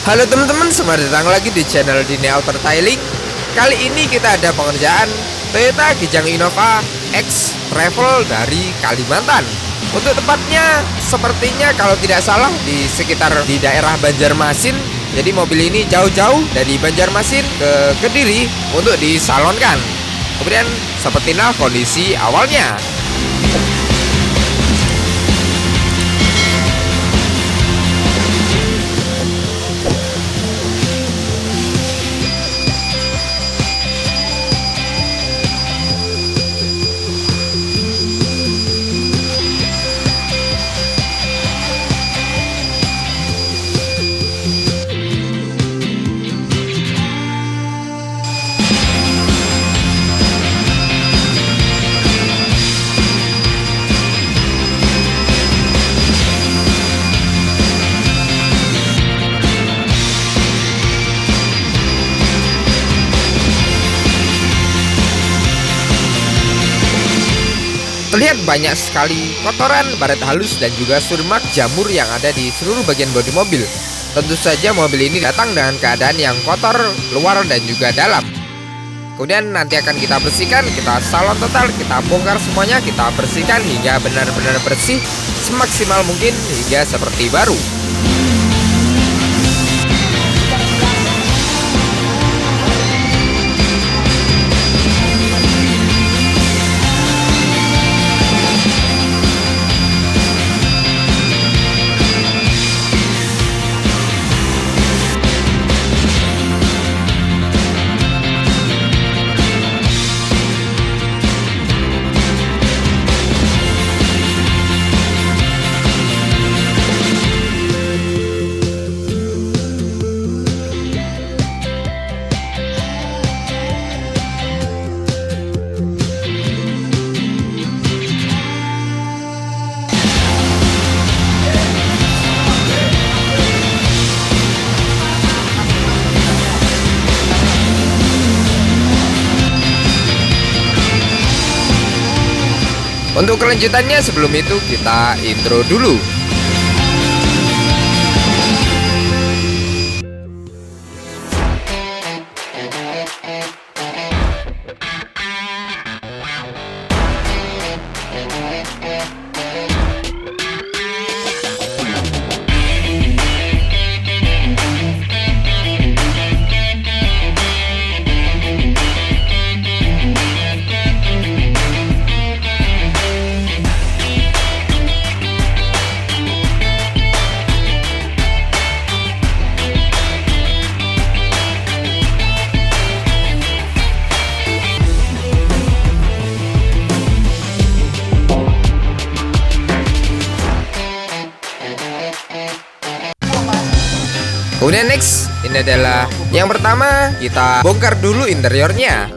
Halo teman-teman, selamat datang lagi di channel Dini Auto Detailing. Kali ini kita ada pengerjaan Toyota Kijang Innova X Travel dari Kalimantan. Untuk tepatnya, sepertinya kalau tidak salah di sekitar di daerah Banjarmasin. Jadi mobil ini jauh-jauh dari Banjarmasin ke Kediri untuk disalonkan. Kemudian seperti inilah kondisi awalnya. Terlihat banyak sekali kotoran, baret halus, dan juga surmak jamur yang ada di seluruh bagian bodi mobil. Tentu saja mobil ini datang dengan keadaan yang kotor, luar dan juga dalam. Kemudian nanti akan kita bersihkan, kita salon total, kita bongkar semuanya, kita bersihkan hingga benar-benar bersih, semaksimal mungkin hingga seperti baru. Untuk kelanjutannya, sebelum itu kita intro dulu. Kemudian next, ini adalah yang pertama, kita bongkar dulu interiornya.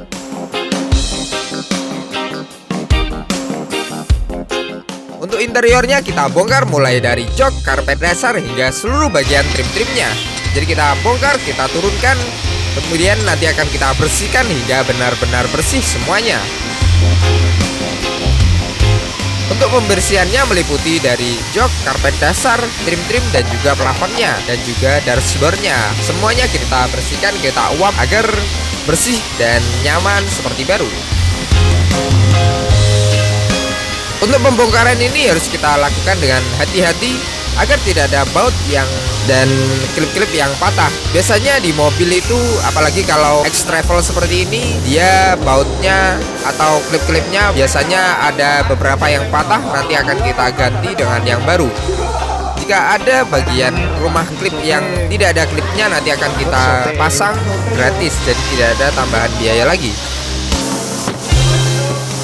Untuk interiornya kita bongkar mulai dari jok, karpet dasar hingga seluruh bagian trim-trimnya. Jadi kita bongkar, kita turunkan, kemudian nanti akan kita bersihkan hingga benar-benar bersih semuanya. Untuk pembersihannya meliputi dari jok, karpet dasar, trim-trim, dan juga plafonnya, dan juga dashboardnya. Semuanya kita bersihkan, kita uap agar bersih dan nyaman seperti baru. Untuk pembongkaran ini harus kita lakukan dengan hati-hati agar tidak ada baut dan klip-klip yang patah. Biasanya di mobil itu, apalagi kalau X Travel seperti ini, dia bautnya atau klip-klipnya biasanya ada beberapa yang patah, nanti akan kita ganti dengan yang baru. Jika ada bagian rumah klip yang tidak ada klipnya, nanti akan kita pasang gratis, jadi tidak ada tambahan biaya lagi.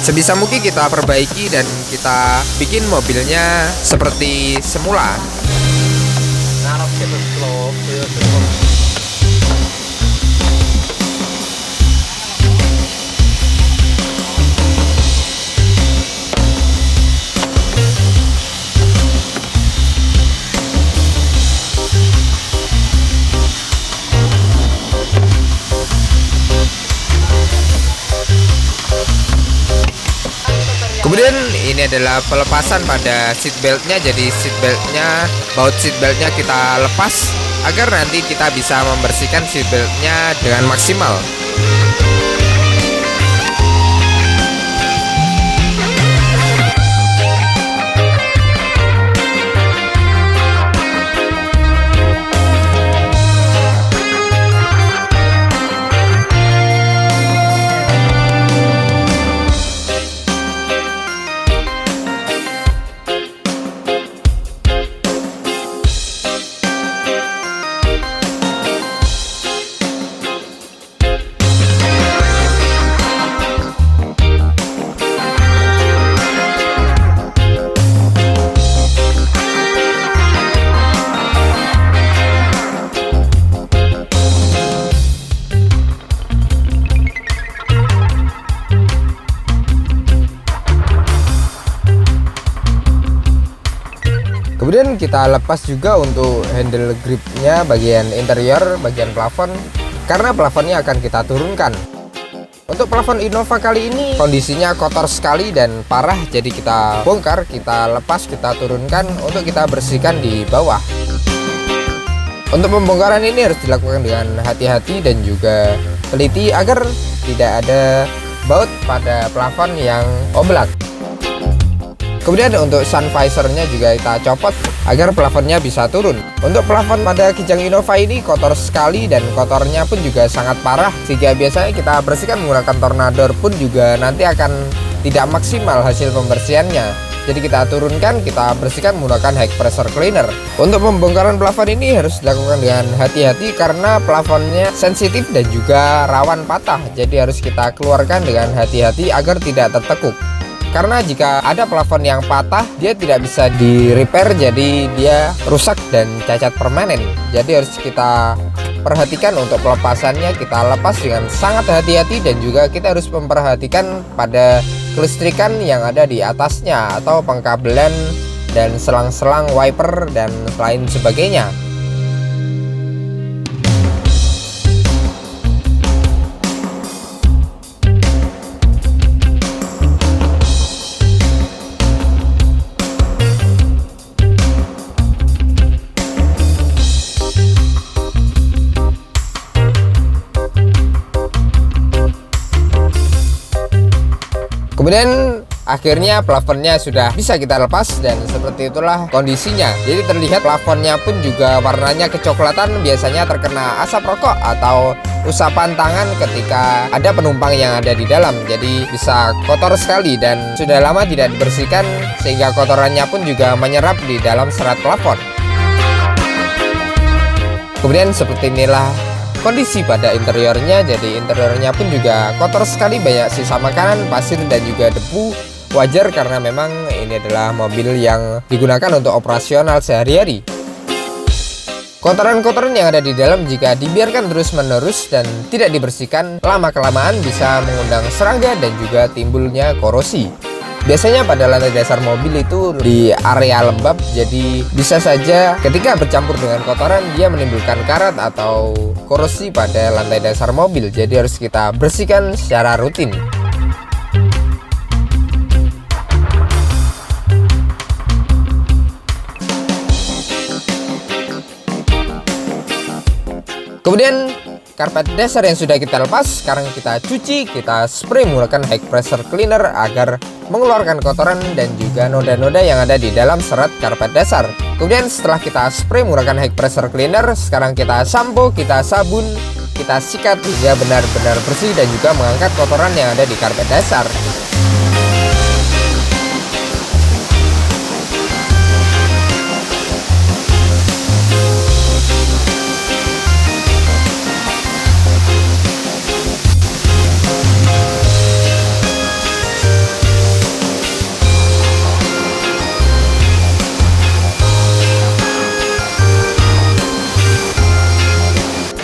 Sebisa mungkin kita perbaiki dan kita bikin mobilnya seperti semula. Kemudian ini adalah pelepasan pada seat beltnya. Jadi seat beltnya, baut seat beltnya kita lepas agar nanti kita bisa membersihkan seatbeltnya dengan maksimal. Kemudian kita lepas juga untuk handle gripnya bagian interior, bagian plafon, karena plafonnya akan kita turunkan. Untuk plafon Innova kali ini kondisinya kotor sekali dan parah, jadi kita bongkar, kita lepas, kita turunkan untuk kita bersihkan di bawah. Untuk pembongkaran ini harus dilakukan dengan hati-hati dan juga teliti agar tidak ada baut pada plafon yang oblak. Kemudian untuk sun visornya juga kita copot agar plafonnya bisa turun. Untuk plafon pada Kijang Innova ini kotor sekali dan kotornya pun juga sangat parah, sehingga biasanya kita bersihkan menggunakan tornador pun juga nanti akan tidak maksimal hasil pembersihannya. Jadi kita turunkan, kita bersihkan menggunakan high pressure cleaner. Untuk pembongkaran plafon ini harus dilakukan dengan hati-hati karena plafonnya sensitif dan juga rawan patah. Jadi harus kita keluarkan dengan hati-hati agar tidak tertekuk. Karena jika ada plafon yang patah, dia tidak bisa di repair, jadi dia rusak dan cacat permanen. Jadi harus kita perhatikan untuk pelepasannya, kita lepas dengan sangat hati-hati dan juga kita harus memperhatikan pada kelistrikan yang ada di atasnya atau pengkabelan dan selang-selang wiper dan lain sebagainya. Kemudian akhirnya plafonnya sudah bisa kita lepas dan seperti itulah kondisinya. Jadi terlihat plafonnya pun juga warnanya kecoklatan, biasanya terkena asap rokok atau usapan tangan ketika ada penumpang yang ada di dalam. Jadi bisa kotor sekali dan sudah lama tidak dibersihkan sehingga kotorannya pun juga menyerap di dalam serat plafon. Kemudian seperti inilah kondisi pada interiornya. Jadi interiornya pun juga kotor sekali, banyak sisa makanan, pasir dan juga debu. Wajar karena memang ini adalah mobil yang digunakan untuk operasional sehari-hari. Kotoran-kotoran yang ada di dalam jika dibiarkan terus-menerus dan tidak dibersihkan, lama-kelamaan bisa mengundang serangga dan juga timbulnya korosi. Biasanya pada lantai dasar mobil itu di area lembab, jadi bisa saja ketika bercampur dengan kotoran dia menimbulkan karat atau korosi pada lantai dasar mobil. Jadi harus kita bersihkan secara rutin. Kemudian karpet dasar yang sudah kita lepas, sekarang kita cuci, kita spray menggunakan high pressure cleaner agar mengeluarkan kotoran dan juga noda-noda yang ada di dalam serat karpet dasar. Kemudian setelah kita spray menggunakan high pressure cleaner, sekarang kita sampo, kita sabun, kita sikat hingga benar-benar bersih dan juga mengangkat kotoran yang ada di karpet dasar.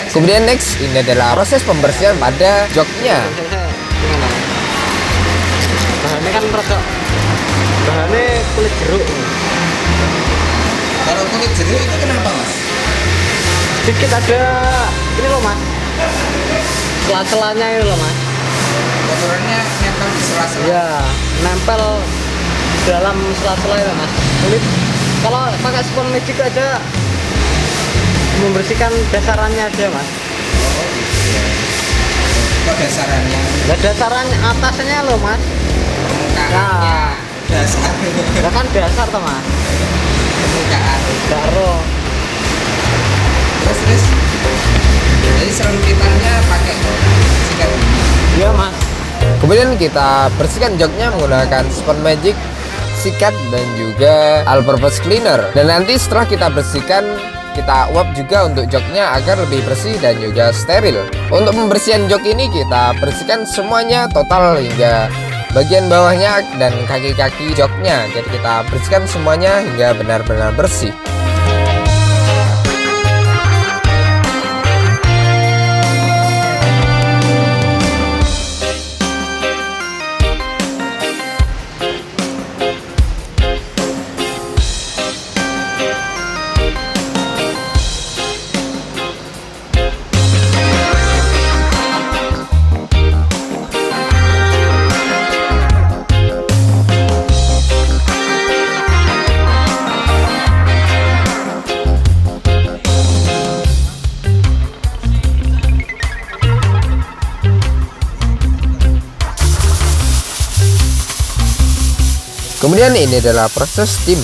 Kemudian next, ini adalah proses pembersihan pada joknya. Bahannya kan rada, bahannya kulit jeruk. Kalau kulit jeruk itu kenapa, Mas? Sedikit ada ini loh, Mas, sela-selanya ini loh, Mas. Kotorannya nempel di sela-sela. Ya, nempel dalam sela-sela itu, Mas. Kulit kalau pakai spons magic aja membersihkan dasarannya aja mas. Kok dasarannya? Nah, dasaran atasnya loh mas. Permukaannya dasar. Ya kan dasar toh mas. Permukaan. Daro. Terus. Jadi serumpitannya pakai sikat gigi. Iya mas. Kemudian kita bersihkan joknya menggunakan Spon Magic, sikat dan juga all purpose cleaner. Dan nanti setelah kita bersihkan, kita uap juga untuk joknya agar lebih bersih dan juga steril. Untuk pembersihan jok ini kita bersihkan semuanya total hingga bagian bawahnya dan kaki-kaki joknya. Jadi kita bersihkan semuanya hingga benar-benar bersih. Kemudian ini adalah proses steam.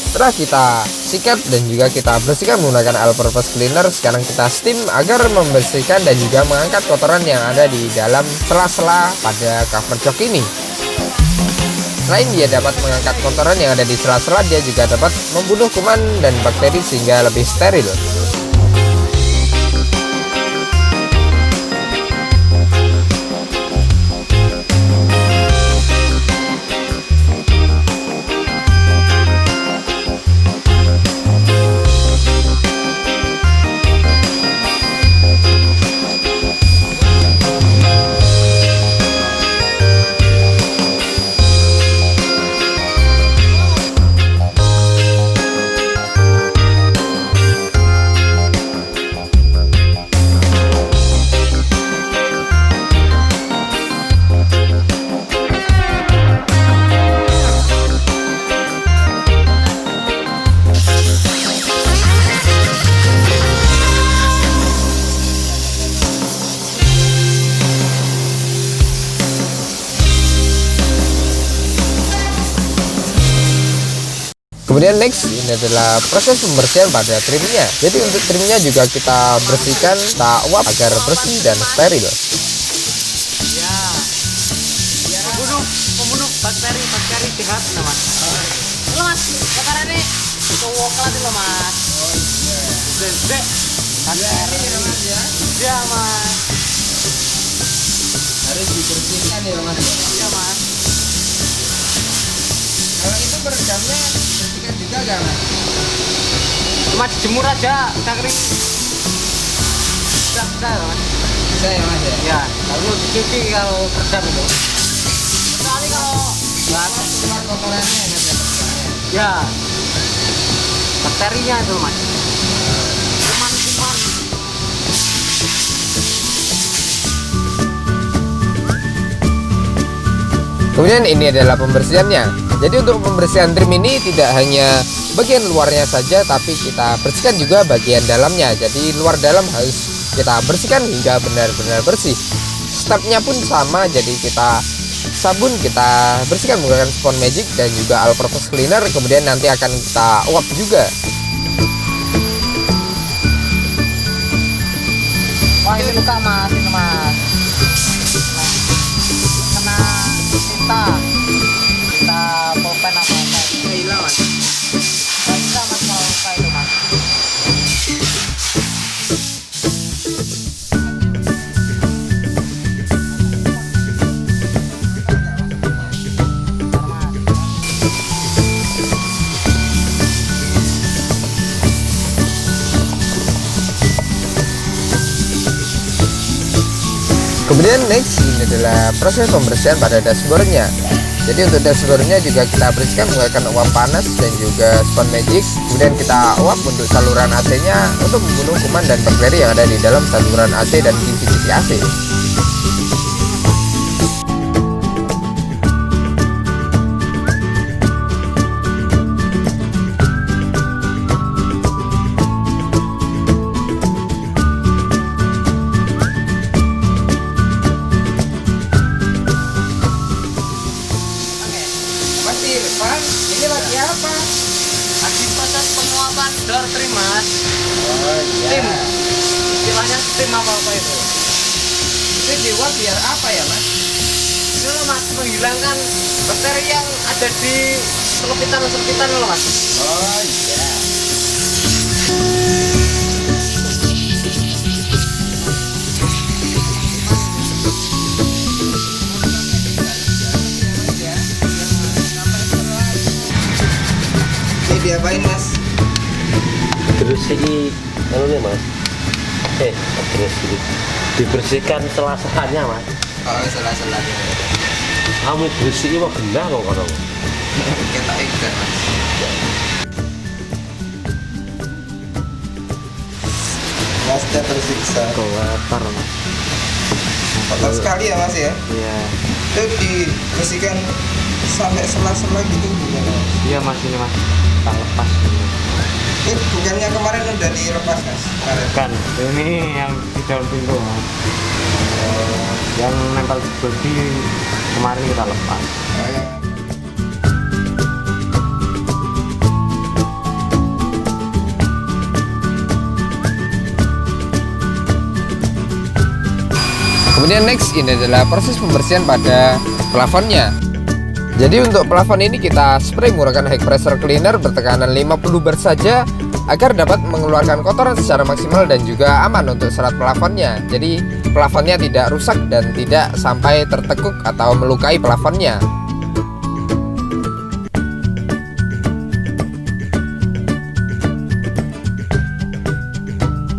Setelah kita sikat dan juga kita bersihkan menggunakan all purpose cleaner, sekarang kita steam agar membersihkan dan juga mengangkat kotoran yang ada di dalam sela-sela pada cover jok ini. Selain dia dapat mengangkat kotoran yang ada di sela-sela, dia juga dapat membunuh kuman dan bakteri sehingga lebih steril. Kemudian next ini adalah proses pembersihan pada trimnya. Jadi untuk trimnya juga kita bersihkan, kita uap agar bersih dan steril. Ya. Pembunuh bakteri jahat mas. Lo mas, sekarang ini cowok kelas lo mas. Gede. Bakteri mas ya. Iya mas. Harus dibersihkan ya mas. Iya mas. Kalau itu beredamnya bersihkan juga gak mas? Cuma jemur aja, udah kering. Bisa mas. Bisa ya mas ya? Ya, lalu dicuci kalau beredam itu. Kecuali kalau Batas keluar kotorannya ya mas ya? ya bakterinya itu mas. Kuman. Kemudian ini adalah pembersihannya. Jadi untuk pembersihan trim ini tidak hanya bagian luarnya saja, tapi kita bersihkan juga bagian dalamnya. Jadi luar dalam harus kita bersihkan hingga benar-benar bersih. Stepnya pun sama, jadi kita sabun kita bersihkan menggunakan Spon Magic dan juga all purpose cleaner. Kemudian nanti akan kita uap juga. Wah ini luka mas, ini mas. Kena tinta pulpen apa Hilang mas. nggak bisa mas kalau luka itu mas. Kemudian next ini adalah proses pembersihan pada dashboardnya. Jadi untuk dashboardnya juga kita bersihkan menggunakan uap panas dan juga Spon Magic. Kemudian kita uap untuk saluran AC-nya untuk membunuh kuman dan bakteri yang ada di dalam saluran AC dan kinci-kinci AC. door trim mas. Oh Steam. Istilahnya steam apa itu? Itu dibuat biar apa ya mas? Itu loh mas, menghilangkan bakteri yang ada di selepitan loh mas. Oh iya. Ini diapain mas? Bersih nih mas, dibersihkan sela-selanya mas. Oh sela-selanya. Kamu bersih mah benar kok kalau. Kita ikan mas. Masnya tersiksa. Kotor mas. Kotor sekali ya mas ya. Iya. Itu dibersihkan sampai sela-sela gitu gimana? Iya mas, ini mas. Tak lepas. Ini bukannya kemarin udah dilepas mas? Kemarin. Kan, ini yang di dalam pintu mas. Yang nempel di bodi kemarin kita lepas. Oh, ya. Kemudian next ini adalah proses pembersihan pada plafonnya. Jadi untuk plafon ini kita spray menggunakan high pressure cleaner bertekanan 50 bar saja agar dapat mengeluarkan kotoran secara maksimal dan juga aman untuk serat plafonnya. Jadi plafonnya tidak rusak dan tidak sampai tertekuk atau melukai plafonnya.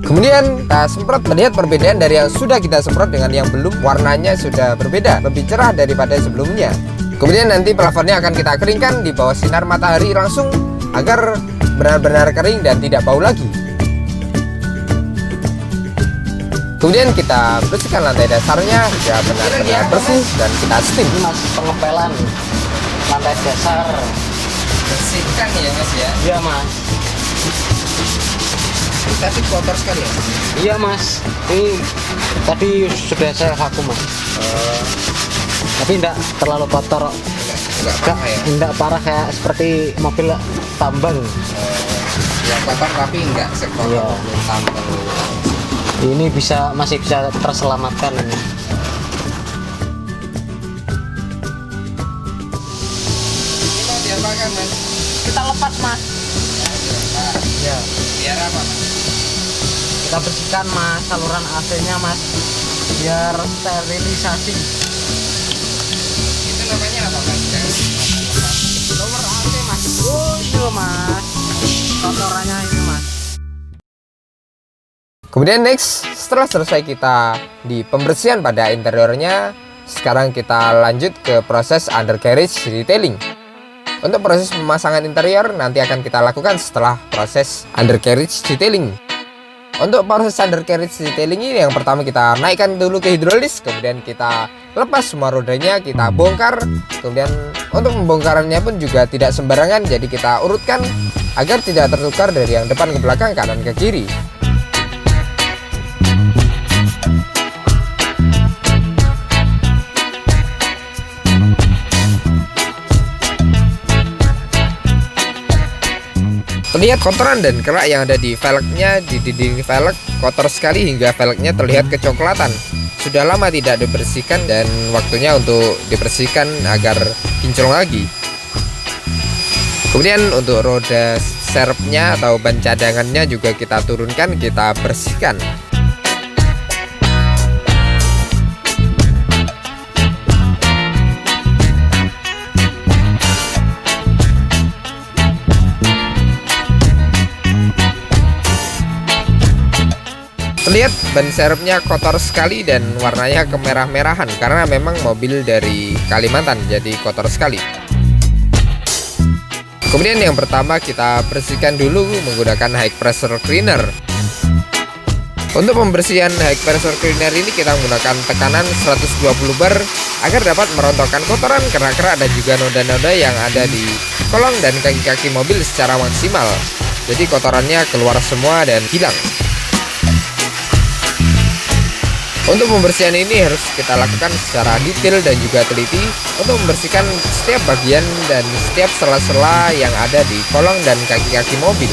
Kemudian kita semprot, terlihat perbedaan dari yang sudah kita semprot dengan yang belum. Warnanya sudah berbeda, lebih cerah daripada sebelumnya. Kemudian nanti plafonnya akan kita keringkan di bawah sinar matahari langsung agar benar-benar kering dan tidak bau lagi. Kemudian kita bersihkan lantai dasarnya hingga benar-benar bersih dan kita steam. Ini mas, pengepelan lantai dasar. Bersihkan ya mas ya. Iya mas. Tapi kotor sekali ya. Iya mas. Ini tadi sudah saya vakum mas. Tapi tidak terlalu kotor. Enggak parah ya. Tidak parah kayak seperti mobil tambang. Yang kotor tapi enggak sekotor Iya. mobil tambang. Ini masih bisa terselamatkan ini. Ini mau diapakan mas? Kita lepas mas. Ya. Biar apa mas? Kita bersihkan mas saluran AC-nya mas. Biar sterilisasi. Itu namanya apa mas? Lower AC mas. Oh iya mas. Kotorannya ini mas. Kemudian next, setelah selesai kita di pembersihan pada interiornya, sekarang kita lanjut ke proses undercarriage detailing. Untuk proses pemasangan interior nanti akan kita lakukan setelah proses undercarriage detailing. Untuk proses undercarriage detailing ini yang pertama kita naikkan dulu ke hidrolis, kemudian kita lepas semua rodanya, kita bongkar. Kemudian untuk pembongkarannya pun juga tidak sembarangan, jadi kita urutkan agar tidak tertukar dari yang depan ke belakang, kanan ke kiri. Terlihat kotoran dan kerak yang ada di velgnya, di dinding velg kotor sekali hingga velgnya terlihat kecoklatan. Sudah lama tidak dibersihkan dan waktunya untuk dibersihkan agar kinclong lagi. Kemudian untuk roda serepnya atau ban cadangannya juga kita turunkan, kita bersihkan. Terlihat ban serepnya kotor sekali dan warnanya kemerah-merahan karena memang mobil dari Kalimantan, jadi kotor sekali. Kemudian yang pertama kita bersihkan dulu menggunakan high pressure cleaner. Untuk pembersihan high pressure cleaner ini kita menggunakan tekanan 120 bar agar dapat merontokkan kotoran, kerak-kerak dan juga noda-noda yang ada di kolong dan kaki-kaki mobil secara maksimal. Jadi kotorannya keluar semua dan hilang. Untuk pembersihan ini harus kita lakukan secara detail dan juga teliti untuk membersihkan setiap bagian dan setiap sela-sela yang ada di kolong dan kaki-kaki mobil.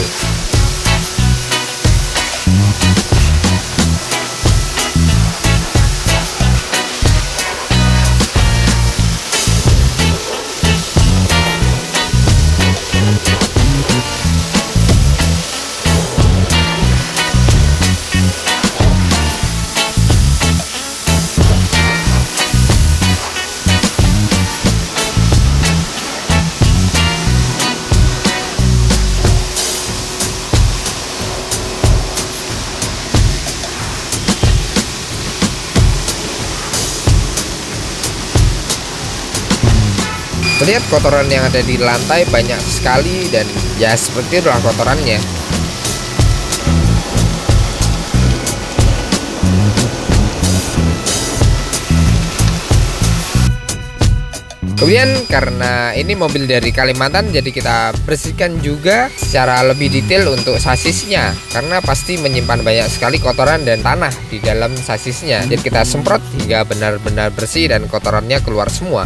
Lihat kotoran yang ada di lantai banyak sekali, dan ya seperti itulah kotorannya. Kemudian karena ini mobil dari Kalimantan, jadi kita bersihkan juga secara lebih detail untuk sasisnya, karena pasti menyimpan banyak sekali kotoran dan tanah di dalam sasisnya. Jadi kita semprot hingga benar-benar bersih dan kotorannya keluar semua.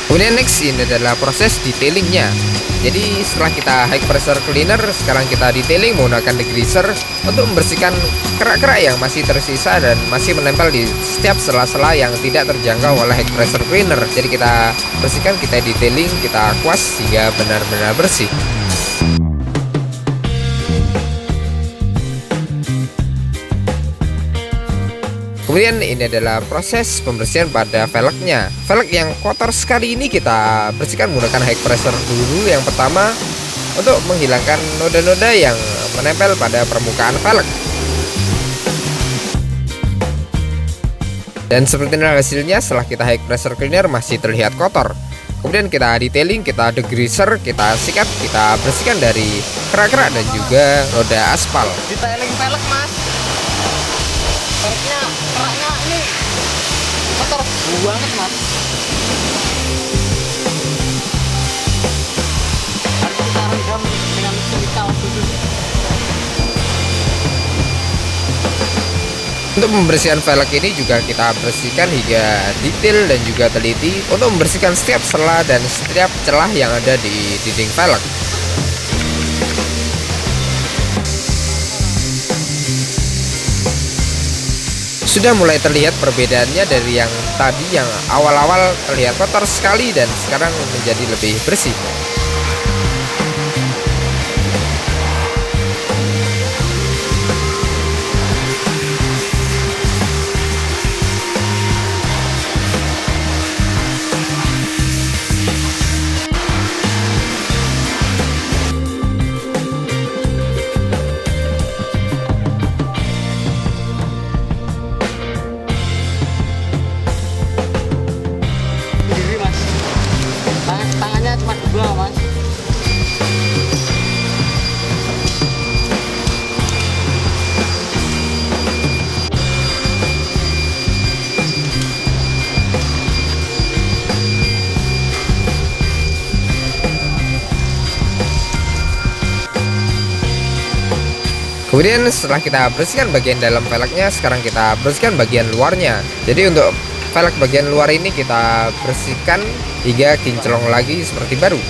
Kemudian next, ini adalah proses detailingnya. Jadi setelah kita high pressure cleaner, sekarang kita detailing menggunakan degreaser untuk membersihkan kerak-kerak yang masih tersisa dan masih menempel di setiap sela-sela yang tidak terjangkau oleh high pressure cleaner. Jadi kita bersihkan, kita detailing, kita kuas hingga benar-benar bersih. Kemudian ini adalah proses pembersihan pada velgnya. Velg yang kotor sekali ini kita bersihkan menggunakan high pressure dulu yang pertama, untuk menghilangkan noda-noda yang menempel pada permukaan velg. Dan seperti ini hasilnya setelah kita high pressure cleaner masih terlihat kotor. Kemudian kita detailing, kita degreaser, kita sikat, kita bersihkan dari kerak-kerak dan juga noda aspal. Detailing velg, Mas. Velgnya, keraknya ini kotor banget, Mas. Harus kita rendam dengan chemical khusus. Untuk pembersihan velg ini juga kita bersihkan hingga detail dan juga teliti untuk membersihkan setiap sela dan setiap celah yang ada di dinding velg. Sudah mulai terlihat perbedaannya dari yang tadi yang awal-awal terlihat kotor sekali dan sekarang menjadi lebih bersih. Sendiri, Mas. Tangannya cuma dua, Mas. Kemudian setelah kita bersihkan bagian dalam velgnya, sekarang kita bersihkan bagian luarnya. Jadi untuk velg bagian luar ini kita bersihkan hingga kinclong lagi seperti baru.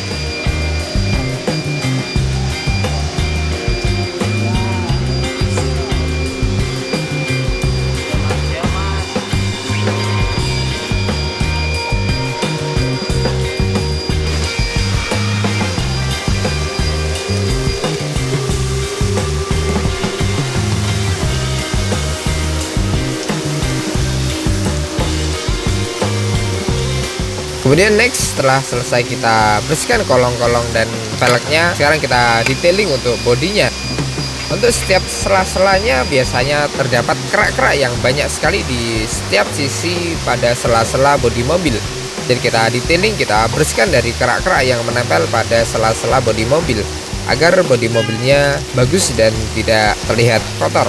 Kemudian next, setelah selesai kita bersihkan kolong-kolong dan velgnya, sekarang kita detailing untuk bodinya. Untuk setiap sela-selanya biasanya terdapat kerak-kerak yang banyak sekali di setiap sisi pada sela-sela bodi mobil. Jadi kita detailing, kita bersihkan dari kerak-kerak yang menempel pada sela-sela bodi mobil agar bodi mobilnya bagus dan tidak terlihat kotor.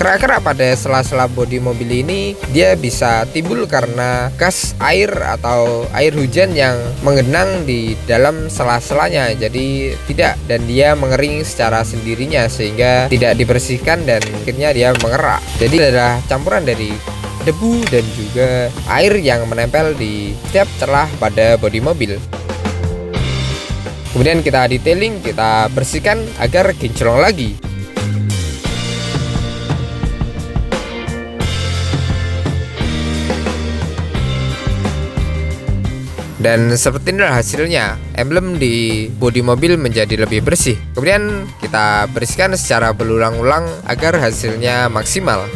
Kerak-kerak pada sela-sela bodi mobil ini dia bisa timbul karena gas air atau air hujan yang mengenang di dalam sela-selanya. Jadi tidak, dan dia mengering secara sendirinya sehingga tidak dibersihkan dan akhirnya dia mengerak. Jadi adalah campuran dari debu dan juga air yang menempel di setiap celah pada bodi mobil. Kemudian kita detailing, kita bersihkan agar kinclong lagi. Dan seperti inilah hasilnya, emblem di bodi mobil menjadi lebih bersih. Kemudian kita bersihkan secara berulang-ulang agar hasilnya maksimal.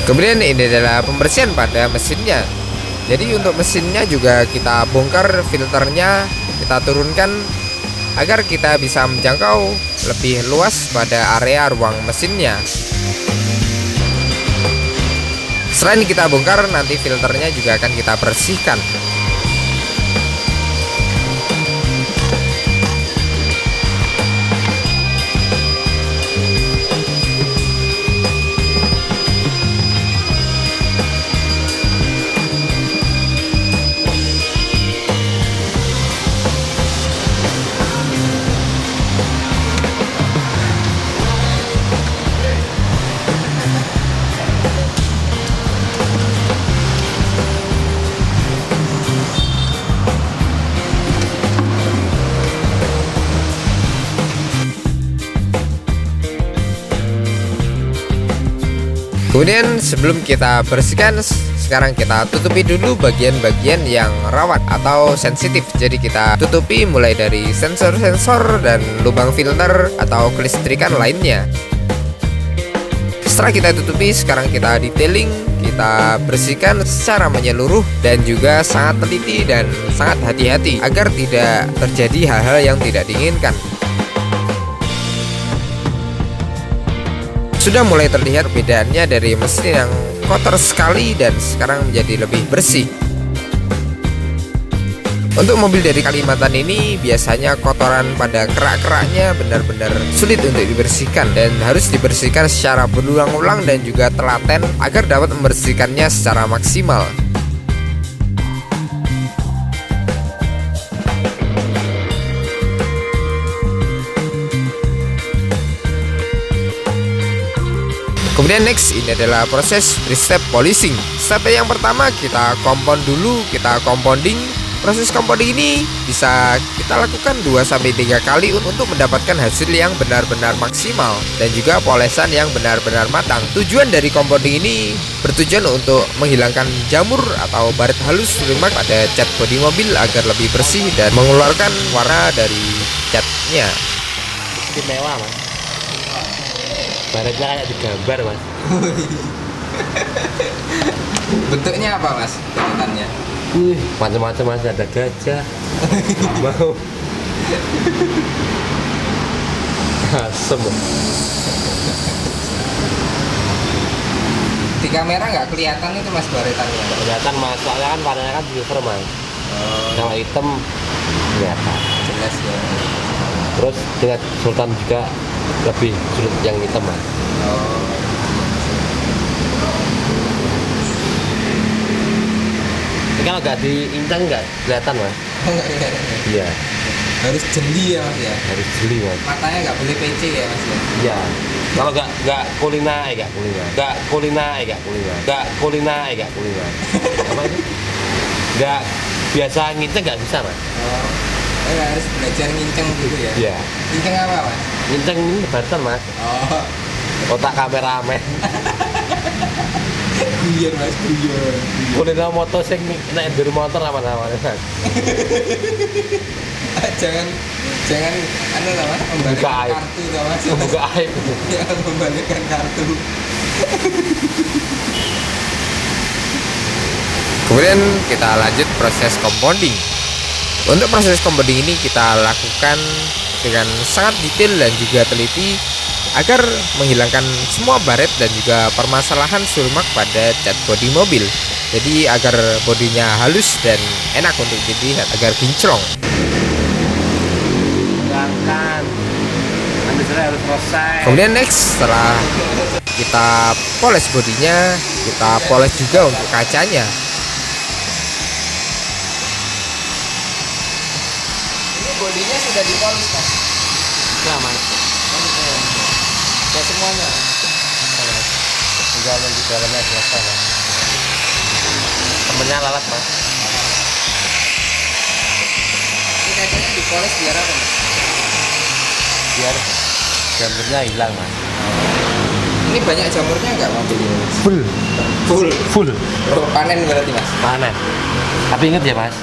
Kemudian ini adalah pembersihan pada mesinnya. Jadi untuk mesinnya juga kita bongkar filternya, kita turunkan agar kita bisa menjangkau lebih luas pada area ruang mesinnya. Selain kita bongkar, nanti filternya juga akan kita bersihkan. Kemudian sebelum kita bersihkan, sekarang kita tutupi dulu bagian-bagian yang rawan atau sensitif. Jadi kita tutupi mulai dari sensor-sensor dan lubang filter atau kelistrikan lainnya. Setelah kita tutupi, sekarang kita detailing, kita bersihkan secara menyeluruh dan juga sangat teliti dan sangat hati-hati agar tidak terjadi hal-hal yang tidak diinginkan. Sudah mulai terlihat perbedaannya dari mesin yang kotor sekali dan sekarang menjadi lebih bersih. Untuk mobil dari Kalimantan ini biasanya kotoran pada kerak-keraknya benar-benar sulit untuk dibersihkan dan harus dibersihkan secara berulang-ulang dan juga telaten agar dapat membersihkannya secara maksimal. Kemudian next, ini adalah proses 3-step polishing. Step yang pertama kita kompon dulu, kita compounding. Proses compounding ini bisa kita lakukan 2-3 kali untuk mendapatkan hasil yang benar-benar maksimal dan juga polesan yang benar-benar matang. Tujuan dari compounding ini bertujuan untuk menghilangkan jamur atau baret halus remark pada cat bodi mobil agar lebih bersih dan mengeluarkan warna dari catnya. Istimewa mas. Baretnya kayak digambar mas. Bentuknya apa mas? Bentukannya? Macam-macam mas, ada gajah, mau asem. Di kamera nggak kelihatan itu mas baretannya? Kelihatan mas, soalnya kan warnanya kan silver mas. Kalau hitam kelihatan Jelas ya. terus dengan sultan juga lebih sulit yang hitam mas. Ini kalau nggak diincang nggak kelihatan mas. Iya, Harus jeli ya mas ya. harus jeli mas. Matanya nggak boleh PC ya mas ya. Iya, kalau nggak kulina nggak kulina apa itu nggak biasa nginceng nggak bisa mas. Harus belajar nginceng dulu ya. Iya, Nginceng apa mas? nginceng ini lebarkan mas, otak kameramen. Guyon mas, guyon. Kulina moto sing naik dari motor apa namanya mas. Jangan anu lah mas, Buka membalikkan aib. kartu lah mas. Buka aib. Jangan membalikkan kartu. Kemudian kita lanjut proses compounding. Untuk proses compounding ini kita lakukan dengan sangat detail dan juga teliti agar menghilangkan semua baret dan juga permasalahan sulmak pada cat bodi mobil. Jadi agar bodinya halus dan enak untuk dilihat, agar kinclong. Silahkan. Anda sudah harus selesai. Kemudian next, setelah kita poles bodinya, kita poles juga untuk kacanya. Ini bodinya sudah dipoles, Mas. Nah, Mas. Ya semuanya. Tinggal nunggu dalamnya selesai, Mas. Temennya lalat, Mas. Ini kacanya dipoles biar apa, Mas? Biar jamurnya hilang, Mas. Ini banyak jamurnya nggak mobil ini, Mas? Full. Full. Oh, panen berarti, Mas. Panen. Tapi ingat ya, Mas.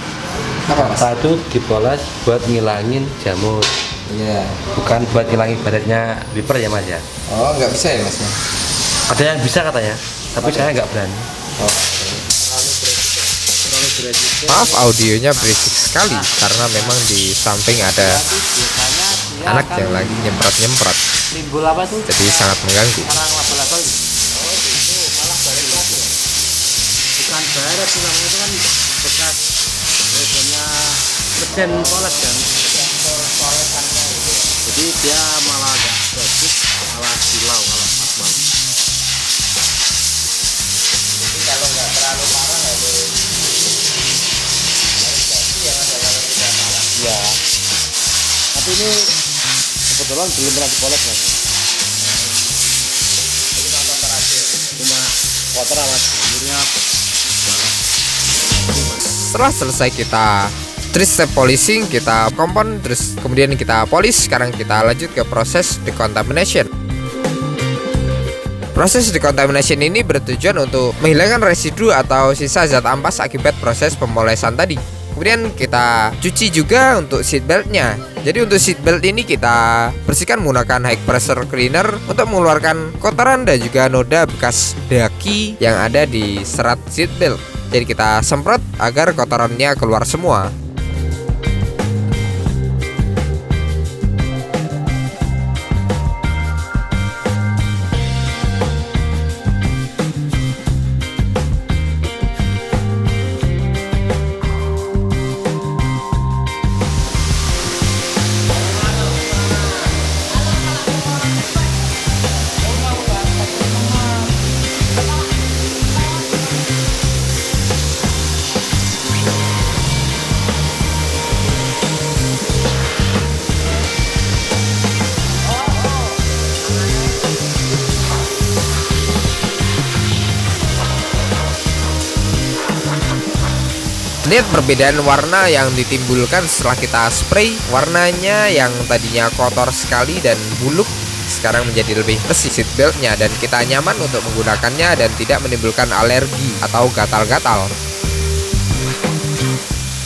Apa, Mas? Satu dipoles buat ngilangin jamur, Iya. bukan buat ngilangin baretnya wiper ya, Mas ya. Oh, nggak bisa ya, Mas? Ada yang bisa katanya, tapi saya nggak berani. Oh. Maaf, audionya berisik sekali karena memang di samping ada anak yang lagi nyemprot-nyemprot, Timbul apa tuh? jadi sangat mengganggu. Sekarang label-label. Bukan baret sih, namanya itu kan bekas bahannya mesin poles kan. Jadi dia malah agak bagus, malah silau kalau asmal. Jadi kalau nggak terlalu parah harus ganti ya, Mas, kalau tidak parah. Ya. Tapi ini kebetulan belum pernah dipoles, Mas. Cuma kotor, Mas. Jamurnya Setelah selesai kita 3-step polishing, kita kompon, terus kemudian kita polish. Sekarang kita lanjut ke proses decontamination. Proses decontamination ini bertujuan untuk menghilangkan residu atau sisa zat ampas akibat proses pemolesan tadi. Kemudian kita cuci juga untuk seat beltnya. Jadi untuk seat belt ini kita bersihkan menggunakan high pressure cleaner untuk mengeluarkan kotoran dan juga noda bekas daki yang ada di serat seat belt. Jadi kita semprot agar kotorannya keluar semua. Lihat perbedaan warna yang ditimbulkan setelah kita spray. Warnanya yang tadinya kotor sekali dan buluk sekarang menjadi lebih bersih seat beltnya, dan kita nyaman untuk menggunakannya dan tidak menimbulkan alergi atau gatal-gatal.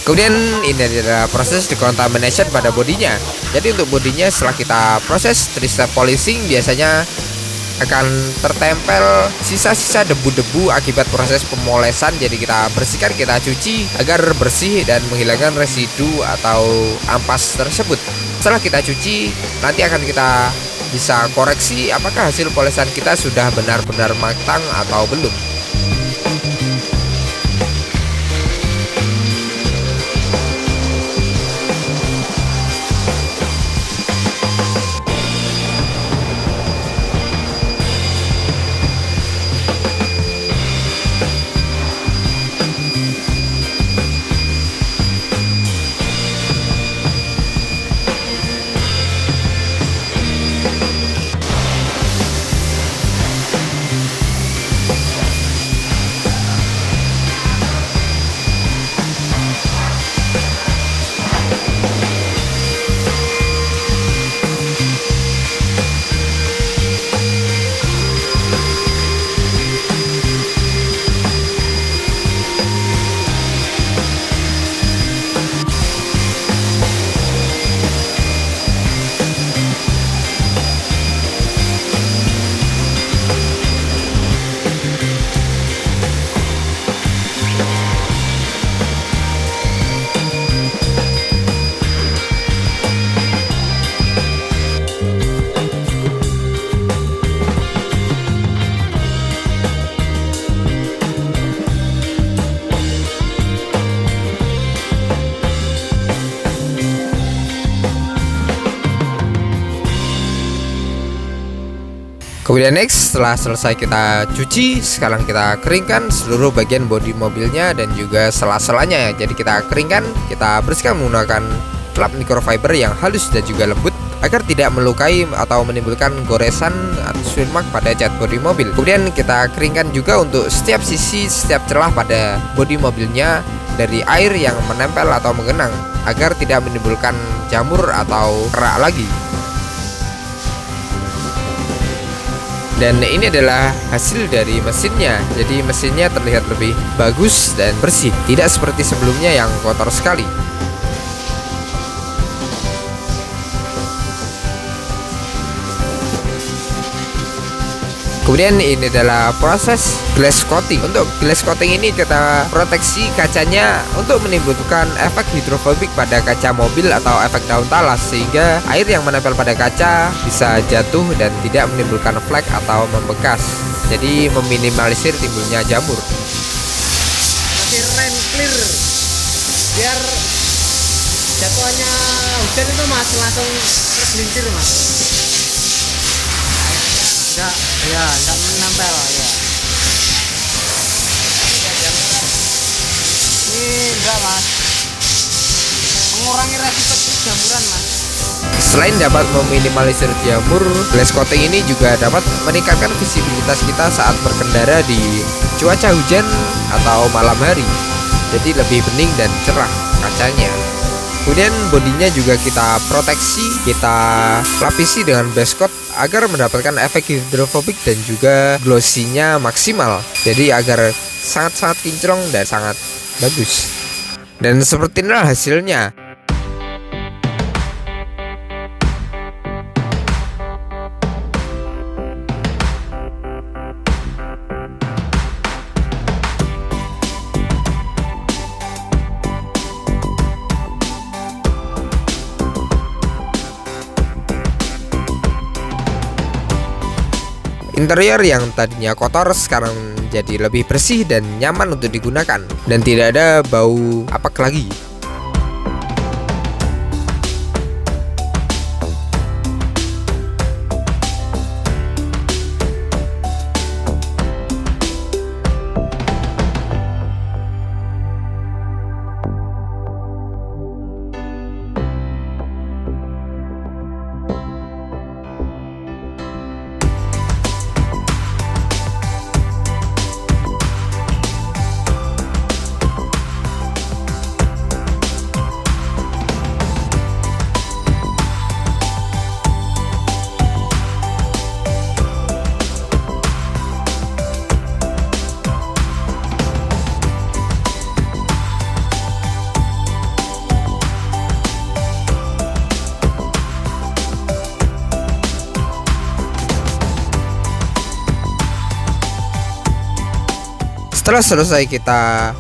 Kemudian ini adalah proses decontamination pada bodinya. Jadi untuk bodinya setelah kita proses 3-step polishing, biasanya akan tertempel sisa-sisa debu-debu akibat proses pemolesan. Jadi kita bersihkan, kita cuci agar bersih dan menghilangkan residu atau ampas tersebut. Setelah kita cuci, nanti akan kita bisa koreksi apakah hasil polesan kita sudah benar-benar matang atau belum. Kemudian next, setelah selesai kita cuci, sekarang kita keringkan seluruh bagian bodi mobilnya dan juga sela-selanya. Jadi kita keringkan, kita bersihkan menggunakan flap microfiber yang halus dan juga lembut agar tidak melukai atau menimbulkan goresan atau swirl mark pada cat bodi mobil. Kemudian kita keringkan juga untuk setiap sisi, setiap celah pada bodi mobilnya dari air yang menempel atau menggenang agar tidak menimbulkan jamur atau kerak lagi. Dan ini adalah hasil dari mesinnya. Jadi mesinnya terlihat lebih bagus dan bersih, tidak seperti sebelumnya yang kotor sekali. Kemudian ini adalah proses glass coating. Untuk glass coating ini kita proteksi kacanya untuk menimbulkan efek hidrofobik pada kaca mobil atau efek daun talas, sehingga air yang menempel pada kaca bisa jatuh dan tidak menimbulkan flek atau membekas. Jadi meminimalisir timbulnya jamur. Kasih rem clear biar jatuhannya hujan itu mas langsung tergelincir mas. Enggak menempel ya. Ini enggak mas, mengurangi resiko jamuran mas. Selain dapat meminimalisir jamur, glass coating ini juga dapat meningkatkan visibilitas kita saat berkendara di cuaca hujan atau malam hari. Jadi lebih bening dan cerah kacanya. Kemudian bodinya juga kita proteksi, kita lapisi dengan base coat agar mendapatkan efek hidrofobik dan juga glossy-nya maksimal. Jadi agar sangat-sangat kinclong dan sangat bagus. Dan seperti inilah hasilnya. Interior yang tadinya kotor sekarang jadi lebih bersih dan nyaman untuk digunakan, dan tidak ada bau apek lagi. Setelah selesai kita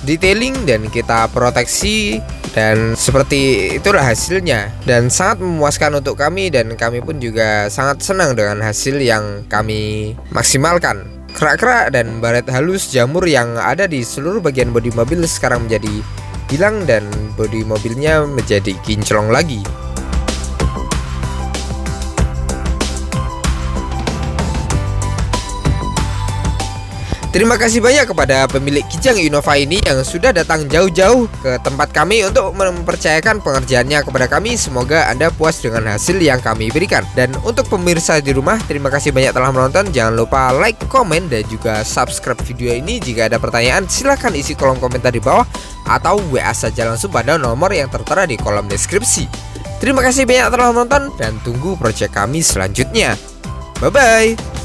detailing dan kita proteksi, dan seperti itulah hasilnya, dan sangat memuaskan untuk kami, dan kami pun juga sangat senang dengan hasil yang kami maksimalkan. Kerak-kerak dan baret halus jamur yang ada di seluruh bagian bodi mobil sekarang menjadi hilang dan bodi mobilnya menjadi kinclong lagi. Terima kasih banyak kepada pemilik Kijang Innova ini yang sudah datang jauh-jauh ke tempat kami untuk mempercayakan pengerjaannya kepada kami. Semoga Anda puas dengan hasil yang kami berikan. Dan untuk pemirsa di rumah, terima kasih banyak telah menonton. Jangan lupa like, komen, dan juga subscribe video ini. Jika ada pertanyaan, silahkan isi kolom komentar di bawah atau WA saja langsung pada nomor yang tertera di kolom deskripsi. Terima kasih banyak telah menonton dan tunggu proyek kami selanjutnya. Bye-bye.